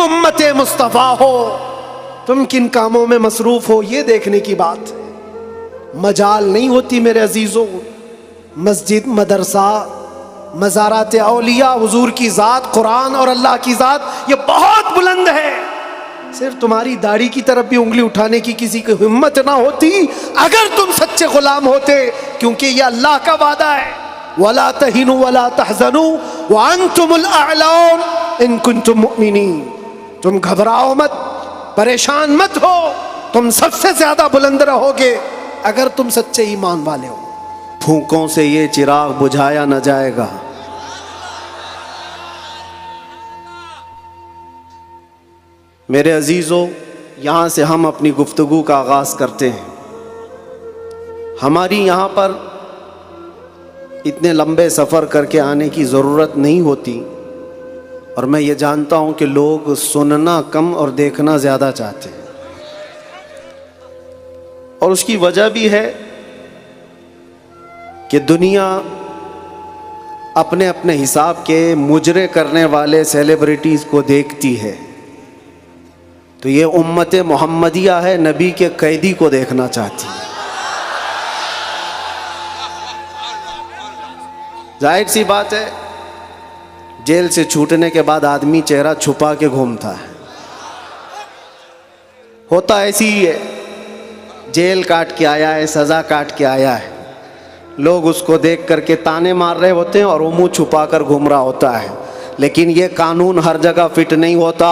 उम्मत मुस्तफ़ा हो, तुम किन कामों में मसरूफ हो, ये देखने की बात है। मजाल नहीं होती मेरे अजीजों, मस्जिद, मदरसा, मज़ारात औलिया, हुजूर की ज़ात, कुरान और अल्लाह की ज़ात ये बहुत बुलंद है। सिर्फ तुम्हारी दाढ़ी की तरफ भी उंगली उठाने की किसी की हिम्मत ना होती अगर तुम सच्चे गुलाम होते, क्योंकि ये अल्लाह का वादा है, वला तहिनु वला तहज़नु व अंतुमुल अअलौन इन कुंतुम मुमिनीन। तुम घबराओ मत, परेशान मत हो, तुम सबसे ज्यादा बुलंद रहोगे अगर तुम सच्चे ईमान वाले हो। फूंकों से ये चिराग बुझाया न जाएगा। मेरे अजीजों, यहाँ से हम अपनी गुफ्तगू का आगाज़ करते हैं। हमारी यहाँ पर इतने लंबे सफ़र करके आने की ज़रूरत नहीं होती, और मैं ये जानता हूँ कि लोग सुनना कम और देखना ज़्यादा चाहते हैं, और उसकी वजह भी है कि दुनिया अपने अपने हिसाब के मुजरे करने वाले सेलिब्रिटीज़ को देखती है। तो ये उम्मत मोहम्मदिया है, नबी के कैदी को देखना चाहती है। जाहिर सी बात है, जेल से छूटने के बाद आदमी चेहरा छुपा के घूमता है। होता ऐसी ही है, जेल काट के आया है, सज़ा काट के आया है, लोग उसको देख करके ताने मार रहे होते हैं और वो मुंह छुपा कर घूम रहा होता है। लेकिन ये कानून हर जगह फिट नहीं होता।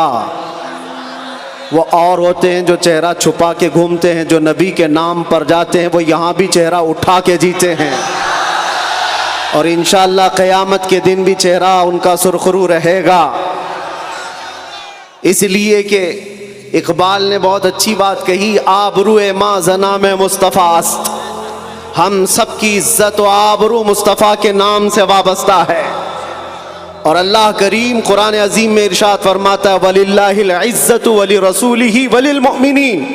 वो और होते हैं जो चेहरा छुपा के घूमते हैं, जो नबी के नाम पर जाते हैं, वो यहाँ भी चेहरा उठा के जीते हैं, और इंशाअल्लाह क़यामत के दिन भी चेहरा उनका सुरखरू रहेगा। इसलिए कि इकबाल ने बहुत अच्छी बात कही, आबरूए माँ जना में मुस्तफ़ास्त। हम सब की इज्जत व आबरू मुस्तफ़ा के नाम से वाबस्ता है। और अल्लाह करीम कुरान अजीम में इरशाद फरमाता है, वलिल्लाहिल इज्जतु वलि रसूलिही वलिल मुमिनीन।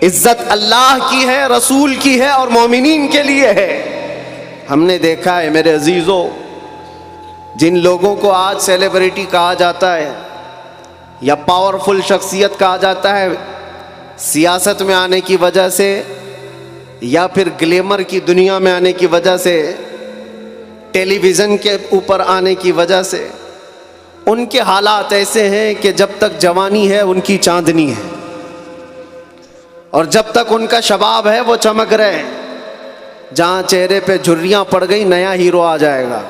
इज्जत अल्लाह की है, रसूल की है और मोमिनीन के लिए है। हमने देखा है मेरे अजीज़ों, जिन लोगों को आज सेलिब्रिटी कहा जाता है या पावरफुल शख्सियत कहा जाता है, सियासत में आने की वजह से या फिर ग्लैमर की दुनिया में आने की वजह से, टेलीविज़न के ऊपर आने की वजह से, उनके हालात ऐसे हैं कि जब तक जवानी है उनकी चांदनी है, और जब तक उनका शबाब है वो चमक रहे हैं। जहाँ चेहरे पे झुर्रियाँ पड़ गई, नया हीरो आ जाएगा।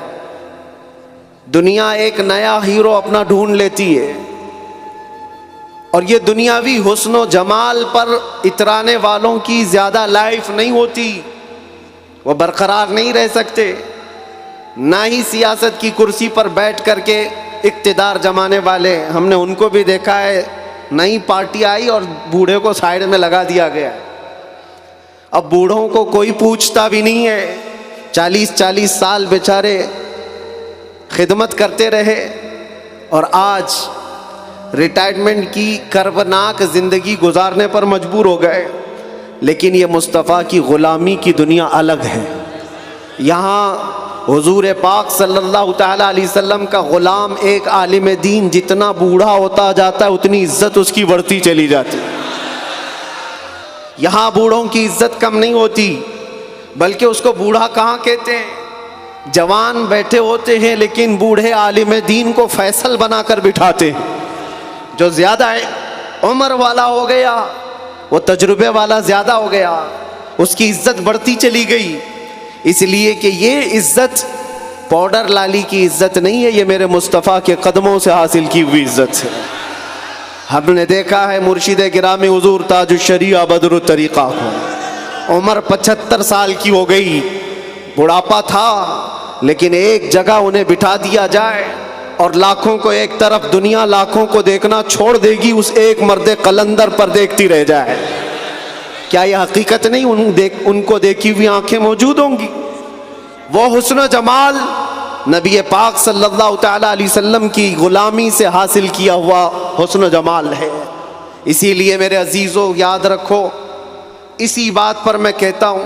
दुनिया एक नया हीरो अपना ढूंढ लेती है, और ये दुनियावी हुस्न जमाल पर इतराने वालों की ज़्यादा लाइफ नहीं होती, वो बरकरार नहीं रह सकते। ना ही सियासत की कुर्सी पर बैठ करके इक़्तिदार जमाने वाले, हमने उनको भी देखा है, नई पार्टी आई और बूढ़े को साइड में लगा दिया गया। अब बूढ़ों को कोई पूछता भी नहीं है। 40-40 साल बेचारे खिदमत करते रहे, और आज रिटायरमेंट की कर्बनाक ज़िंदगी गुजारने पर मजबूर हो गए। लेकिन ये मुस्तफ़ा की ग़ुलामी की दुनिया अलग है। यहाँ हुजूर पाक सल्लल्लाहु तआला अलैहि वसल्लम का ग़ुलाम एक आलिम दीन जितना बूढ़ा होता जाता है, उतनी इज्जत उसकी बढ़ती चली जाती है। यहाँ बूढ़ों की इज्जत कम नहीं होती, बल्कि उसको बूढ़ा कहाँ कहते हैं, जवान बैठे होते हैं लेकिन बूढ़े आलिम दीन को फैसल बनाकर बिठाते हैं। जो ज़्यादा उम्र वाला हो गया, वो तजुर्बे वाला ज़्यादा हो गया, उसकी इज्जत बढ़ती चली गई। इसलिए कि ये इज्जत पाउडर लाली की इज्जत नहीं है, ये मेरे मुस्तफ़ा के कदमों से हासिल की हुई इज्जत है। हमने देखा है मुर्शिद गिरामी हुजूर ताजुश्शरीअ बदरुत तरीक़ा को, उम्र 75 साल की हो गई, बुढ़ापा था, लेकिन एक जगह उन्हें बिठा दिया जाए और लाखों को एक तरफ, दुनिया लाखों को देखना छोड़ देगी, उस एक मर्द कलंदर पर देखती रह जाए। क्या यह हकीकत नहीं? उनको देखी हुई आंखें मौजूद होंगी। वो हुस्न जमाल नबी पाक सल्लल्लाहु तआला अलैहि वसल्लम की ग़ुलामी से हासिल किया हुआ हुस्न जमाल है। इसीलिए मेरे अजीज़ों याद रखो, इसी बात पर मैं कहता हूँ,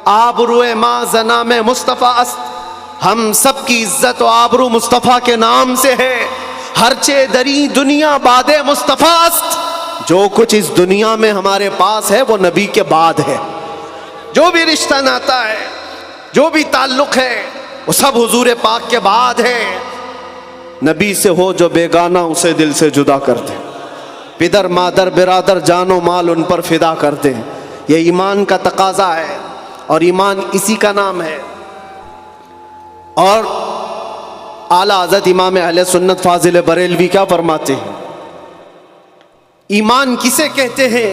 आबरूए माँ जना में मुस्तफ़ा अस्त। हम सब की इज्जत व आबरू मुस्तफ़ा के नाम से है। हरचे दरी दुनिया बादे मुस्तफास्त। जो कुछ इस दुनिया में हमारे पास है वो नबी के बाद है। जो भी रिश्ता नाता है, जो भी ताल्लुक है, वो सब हुजूर पाक के बाद है। नबी से हो जो बेगाना उसे दिल से जुदा कर दे। पिदर मादर बिरादर जानो माल उन पर फिदा कर दे। ये ईमान का तकाजा है और ईमान इसी का नाम है। और आला हज़रत इमाम अहले सुन्नत फाजिल बरेलवी क्या फरमाते हैं, ईमान किसे कहते हैं,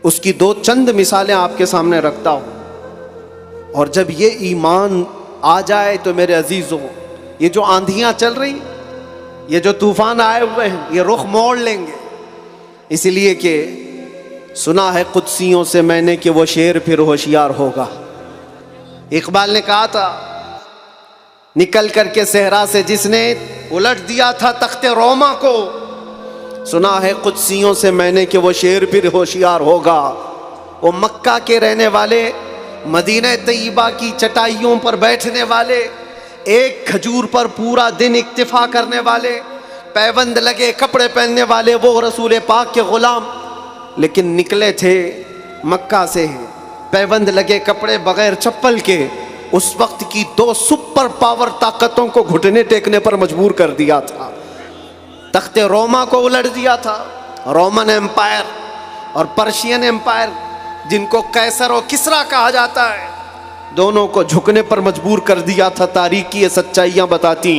उसकी दो चंद मिसालें आपके सामने रखता हूं। और जब ये ईमान आ जाए तो मेरे अजीजों, ये जो आंधियां चल रही, ये जो तूफान आए हुए हैं, ये रुख मोड़ लेंगे। इसलिए कि सुना है कुदसियों से मैंने कि वो शेर फिर होशियार होगा। इकबाल ने कहा था, निकल करके सहरा से जिसने उलट दिया था तख्ते रोमा को, सुना है कुदसियों से मैंने कि वो शेर फिर होशियार होगा। वो मक्का के रहने वाले, मदीना तैयबा की चटाइयों पर बैठने वाले, एक खजूर पर पूरा दिन इक्तिफा करने वाले, पैबंद लगे कपड़े पहनने वाले, वो रसूल पाक के गुलाम, लेकिन निकले थे मक्का से पैबंद लगे कपड़े बगैर चप्पल के। उस वक्त की दो सुपर पावर ताकतों को घुटने टेकने पर मजबूर कर दिया था। तख्ते रोमा को उलट दिया था, रोमन एम्पायर और पर्शियन एम्पायर, जिनको कैसर और किसरा कहा जाता है, दोनों को झुकने पर मजबूर कर दिया था। तारीख की ये सच्चाइयां बताती